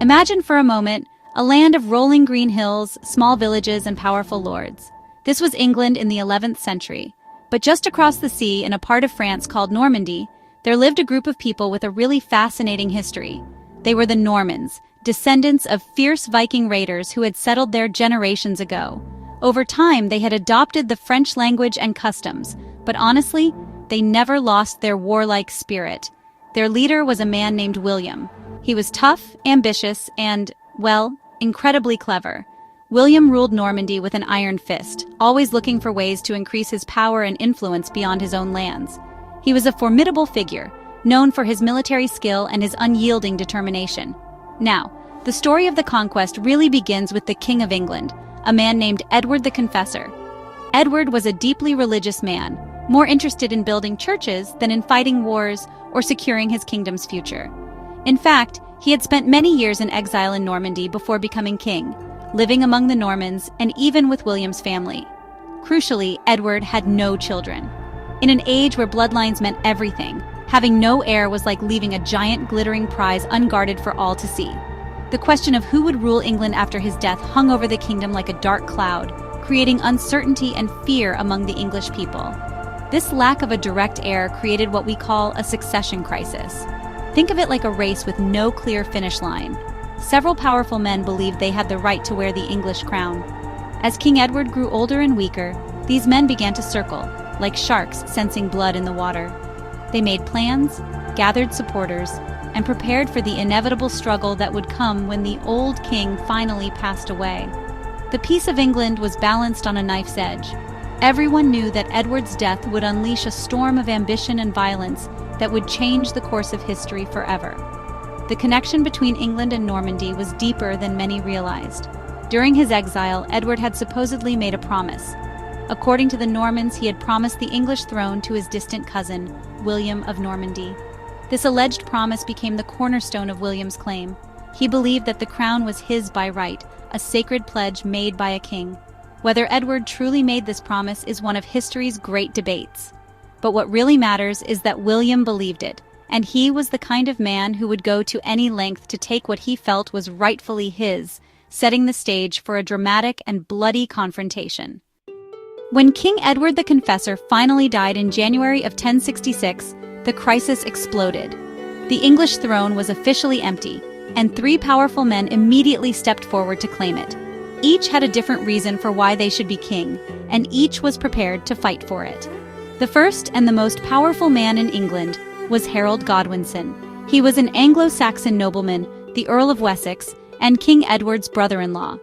Imagine for a moment a land of rolling green hills, small villages, and powerful lords. This was England in the 11th century. But just across the sea, in a part of France called Normandy, there lived a group of people with a really fascinating history. They were the Normans, descendants of fierce Viking raiders who had settled there generations ago. Over time, they had adopted the French language and customs, but honestly, they never lost their warlike spirit. Their leader was a man named William. He was tough, ambitious, and, well, incredibly clever. William ruled Normandy with an iron fist, always looking for ways to increase his power and influence beyond his own lands. He was a formidable figure, known for his military skill and his unyielding determination. Now, the story of the conquest really begins with the King of England, a man named Edward the Confessor. Edward was a deeply religious man, more interested in building churches than in fighting wars or securing his kingdom's future. In fact, he had spent many years in exile in Normandy before becoming king, living among the Normans and even with William's family. Crucially, Edward had no children. In an age where bloodlines meant everything, having no heir was like leaving a giant glittering prize unguarded for all to see. The question of who would rule England after his death hung over the kingdom like a dark cloud, creating uncertainty and fear among the English people. This lack of a direct heir created what we call a succession crisis. Think of it like a race with no clear finish line. Several powerful men believed they had the right to wear the English crown. As King Edward grew older and weaker, these men began to circle, like sharks sensing blood in the water. They made plans, gathered supporters, and prepared for the inevitable struggle that would come when the old king finally passed away. The peace of England was balanced on a knife's edge. Everyone knew that Edward's death would unleash a storm of ambition and violence that would change the course of history forever. The connection between England and Normandy was deeper than many realized. During his exile, Edward had supposedly made a promise. According to the Normans, he had promised the English throne to his distant cousin, William of Normandy. This alleged promise became the cornerstone of William's claim. He believed that the crown was his by right, a sacred pledge made by a king. Whether Edward truly made this promise is one of history's great debates. But what really matters is that William believed it, and he was the kind of man who would go to any length to take what he felt was rightfully his, setting the stage for a dramatic and bloody confrontation. When King Edward the Confessor finally died in January of 1066, the crisis exploded. The English throne was officially empty, and three powerful men immediately stepped forward to claim it. Each had a different reason for why they should be king, and each was prepared to fight for it. The first and the most powerful man in England was Harald Godwinson. He was an Anglo-Saxon nobleman, the Earl of Wessex, and King Edward's brother-in-law.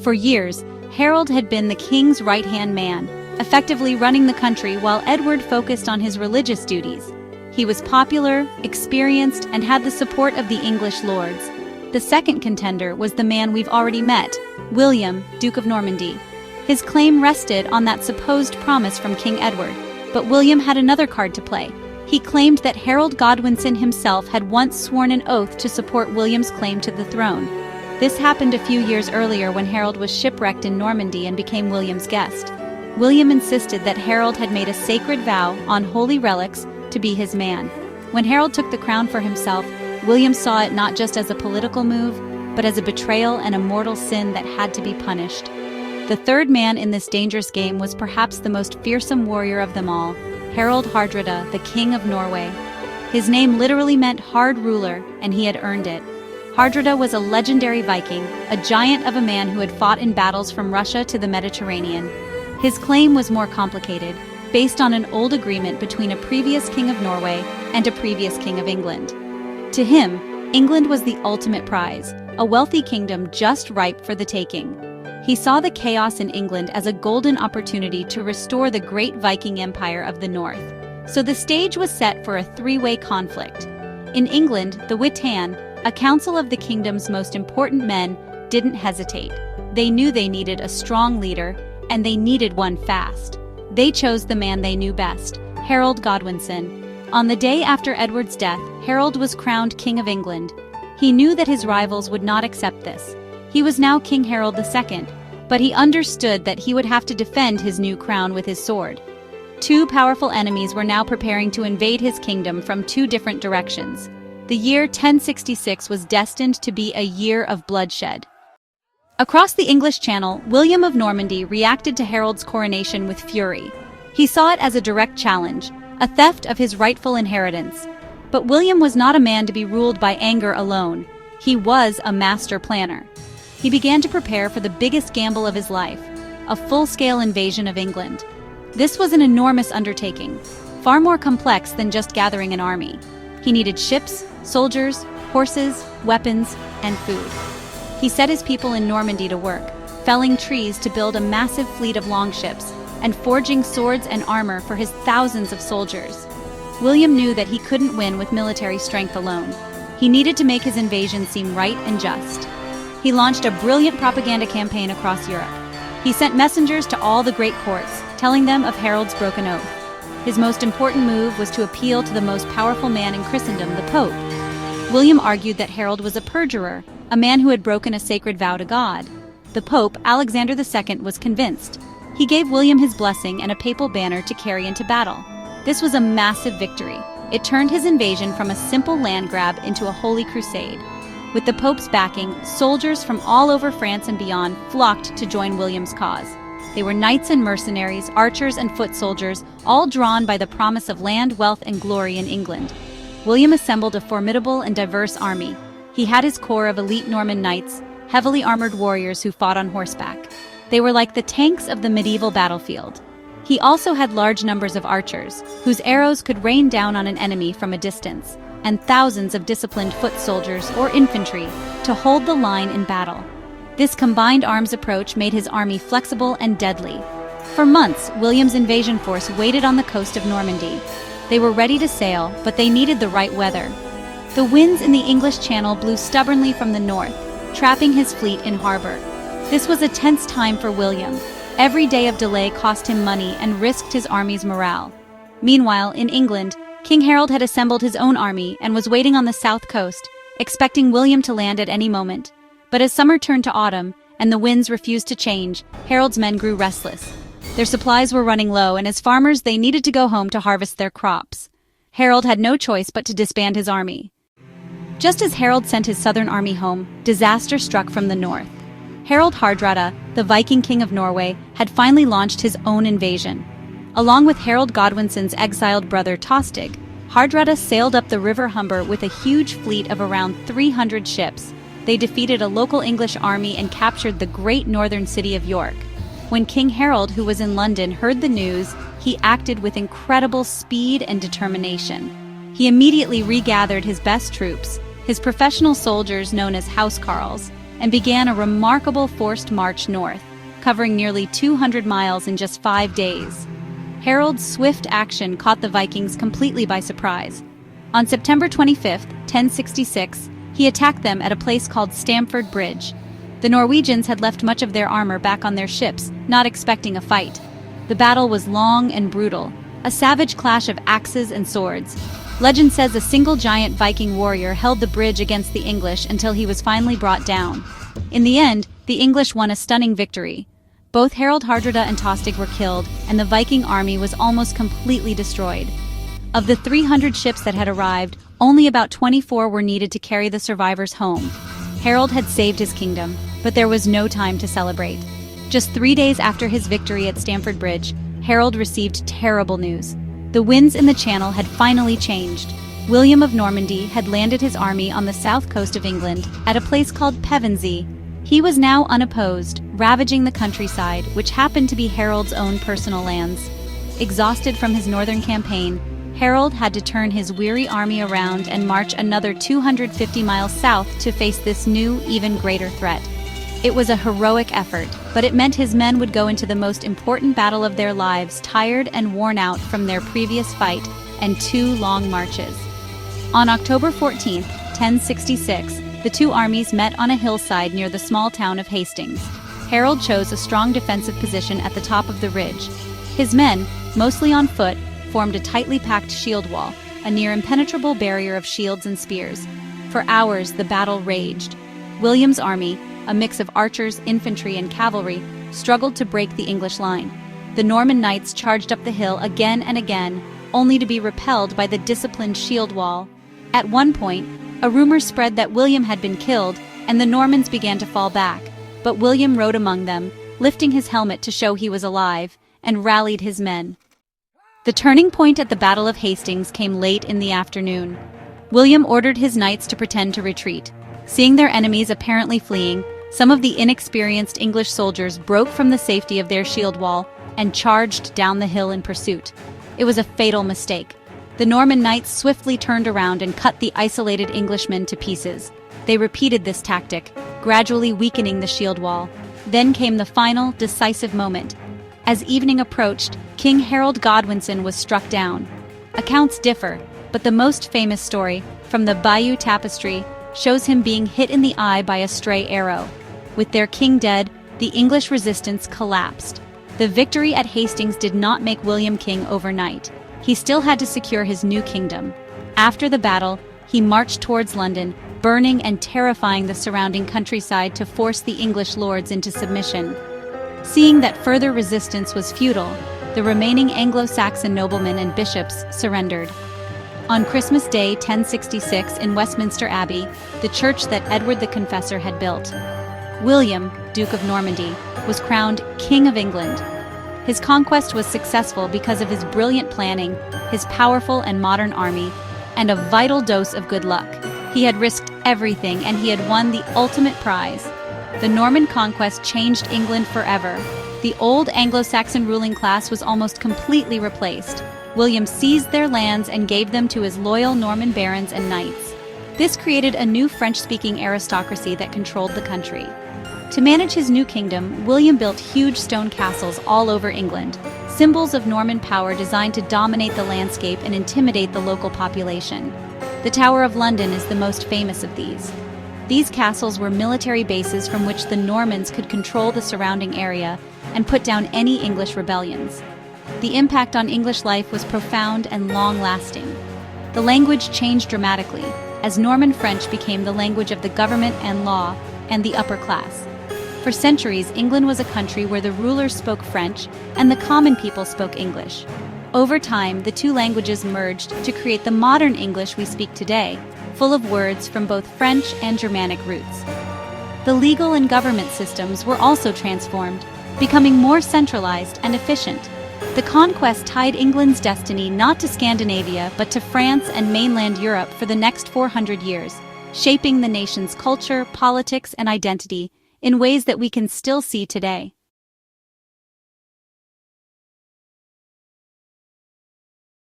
For years, Harald had been the king's right-hand man, effectively running the country while Edward focused on his religious duties. He was popular, experienced, and had the support of the English lords. The second contender was the man we've already met, William, Duke of Normandy. His claim rested on that supposed promise from King Edward, but William had another card to play. He claimed that Harald Godwinson himself had once sworn an oath to support William's claim to the throne. This happened a few years earlier when Harald was shipwrecked in Normandy and became William's guest. William insisted that Harald had made a sacred vow on holy relics to be his man. When Harald took the crown for himself, William saw it not just as a political move, but as a betrayal and a mortal sin that had to be punished. The third man in this dangerous game was perhaps the most fearsome warrior of them all, Harald Hardrada, the King of Norway. His name literally meant hard ruler, and he had earned it. Hardrada was a legendary Viking, a giant of a man who had fought in battles from Russia to the Mediterranean. His claim was more complicated, based on an old agreement between a previous king of Norway and a previous king of England. To him, England was the ultimate prize, a wealthy kingdom just ripe for the taking. He saw the chaos in England as a golden opportunity to restore the great Viking Empire of the North. So the stage was set for a three-way conflict. In England, the Witan, a council of the kingdom's most important men, didn't hesitate. They knew they needed a strong leader, and they needed one fast. They chose the man they knew best, Harald Godwinson. On the day after Edward's death, Harald was crowned King of England. He knew that his rivals would not accept this. He was now King Harald II, but he understood that he would have to defend his new crown with his sword. Two powerful enemies were now preparing to invade his kingdom from two different directions. The year 1066 was destined to be a year of bloodshed. Across the English Channel, William of Normandy reacted to Harold's coronation with fury. He saw it as a direct challenge, a theft of his rightful inheritance. But William was not a man to be ruled by anger alone. He was a master planner. He began to prepare for the biggest gamble of his life, a full-scale invasion of England. This was an enormous undertaking, far more complex than just gathering an army. He needed ships, soldiers, horses, weapons, and food. He set his people in Normandy to work, felling trees to build a massive fleet of longships, and forging swords and armor for his thousands of soldiers. William knew that he couldn't win with military strength alone. He needed to make his invasion seem right and just. He launched a brilliant propaganda campaign across Europe. He sent messengers to all the great courts, telling them of Harold's broken oath. His most important move was to appeal to the most powerful man in Christendom, the Pope. William argued that Harold was a perjurer, a man who had broken a sacred vow to God. The Pope, Alexander II, was convinced. He gave William his blessing and a papal banner to carry into battle. This was a massive victory. It turned his invasion from a simple land grab into a holy crusade. With the Pope's backing, soldiers from all over France and beyond flocked to join William's cause. They were knights and mercenaries, archers and foot soldiers, all drawn by the promise of land, wealth, and glory in England. William assembled a formidable and diverse army. He had his corps of elite Norman knights, heavily armored warriors who fought on horseback. They were like the tanks of the medieval battlefield. He also had large numbers of archers, whose arrows could rain down on an enemy from a distance, and thousands of disciplined foot soldiers or infantry to hold the line in battle. This combined arms approach made his army flexible and deadly. For months, William's invasion force waited on the coast of Normandy. They were ready to sail, but they needed the right weather. The winds in the English Channel blew stubbornly from the north, trapping his fleet in harbor. This was a tense time for William. Every day of delay cost him money and risked his army's morale. Meanwhile, in England, King Harold had assembled his own army and was waiting on the south coast, expecting William to land at any moment. But as summer turned to autumn, and the winds refused to change, Harold's men grew restless. Their supplies were running low, and as farmers they needed to go home to harvest their crops. Harold had no choice but to disband his army. Just as Harold sent his southern army home, disaster struck from the north. Harald Hardrada, the Viking king of Norway, had finally launched his own invasion. Along with Harald Godwinson's exiled brother Tostig, Hardrada sailed up the River Humber with a huge fleet of around 300 ships. They defeated a local English army and captured the great northern city of York. When King Harold, who was in London, heard the news, he acted with incredible speed and determination. He immediately regathered his best troops, his professional soldiers known as housecarls, and began a remarkable forced march north, covering nearly 200 miles in just 5 days. Harold's swift action caught the Vikings completely by surprise. On September 25, 1066, he attacked them at a place called Stamford Bridge. The Norwegians had left much of their armor back on their ships, not expecting a fight. The battle was long and brutal, a savage clash of axes and swords. Legend says a single giant Viking warrior held the bridge against the English until he was finally brought down. In the end, the English won a stunning victory. Both Harald Hardrada and Tostig were killed, and the Viking army was almost completely destroyed. Of the 300 ships that had arrived, only about 24 were needed to carry the survivors home. Harold had saved his kingdom, but there was no time to celebrate. Just 3 days after his victory at Stamford Bridge, Harold received terrible news. The winds in the Channel had finally changed. William of Normandy had landed his army on the south coast of England at a place called Pevensey. He was now unopposed, ravaging the countryside, which happened to be Harold's own personal lands. Exhausted from his northern campaign, Harold had to turn his weary army around and march another 250 miles south to face this new, even greater threat. It was a heroic effort, but it meant his men would go into the most important battle of their lives tired and worn out from their previous fight and 2 long marches. On October 14, 1066, the 2 armies met on a hillside near the small town of Hastings. Harold chose a strong defensive position at the top of the ridge. His men, mostly on foot, formed a tightly packed shield wall, a near impenetrable barrier of shields and spears. For hours, the battle raged. William's army, a mix of archers, infantry, and cavalry, struggled to break the English line. The Norman knights charged up the hill again and again, only to be repelled by the disciplined shield wall. At one point, a rumor spread that William had been killed, and the Normans began to fall back. But William rode among them, lifting his helmet to show he was alive, and rallied his men. The turning point at the Battle of Hastings came late in the afternoon. William ordered his knights to pretend to retreat. Seeing their enemies apparently fleeing, some of the inexperienced English soldiers broke from the safety of their shield wall and charged down the hill in pursuit. It was a fatal mistake. The Norman knights swiftly turned around and cut the isolated Englishmen to pieces. They repeated this tactic, gradually weakening the shield wall. Then came the final, decisive moment. As evening approached, King Harald Godwinson was struck down. Accounts differ, but the most famous story, from the Bayeux Tapestry, shows him being hit in the eye by a stray arrow. With their king dead, the English resistance collapsed. The victory at Hastings did not make William king overnight. He still had to secure his new kingdom. After the battle, he marched towards London, burning and terrifying the surrounding countryside to force the English lords into submission. Seeing that further resistance was futile, the remaining Anglo-Saxon noblemen and bishops surrendered. On Christmas Day 1066 in Westminster Abbey, the church that Edward the Confessor had built, William, Duke of Normandy, was crowned King of England. His conquest was successful because of his brilliant planning, his powerful and modern army, and a vital dose of good luck. He had risked everything, and he had won the ultimate prize. The Norman Conquest changed England forever. The old Anglo-Saxon ruling class was almost completely replaced. William seized their lands and gave them to his loyal Norman barons and knights. This created a new French-speaking aristocracy that controlled the country. To manage his new kingdom, William built huge stone castles all over England, symbols of Norman power designed to dominate the landscape and intimidate the local population. The Tower of London is the most famous of these. These castles were military bases from which the Normans could control the surrounding area and put down any English rebellions. The impact on English life was profound and long-lasting. The language changed dramatically, as Norman French became the language of the government and law, and the upper class. For centuries, England was a country where the rulers spoke French and the common people spoke English. Over time, the two languages merged to create the modern English we speak today, full of words from both French and Germanic roots. The legal and government systems were also transformed, becoming more centralized and efficient. The conquest tied England's destiny not to Scandinavia but to France and mainland Europe for the next 400 years, shaping the nation's culture, politics, and identity in ways that we can still see today.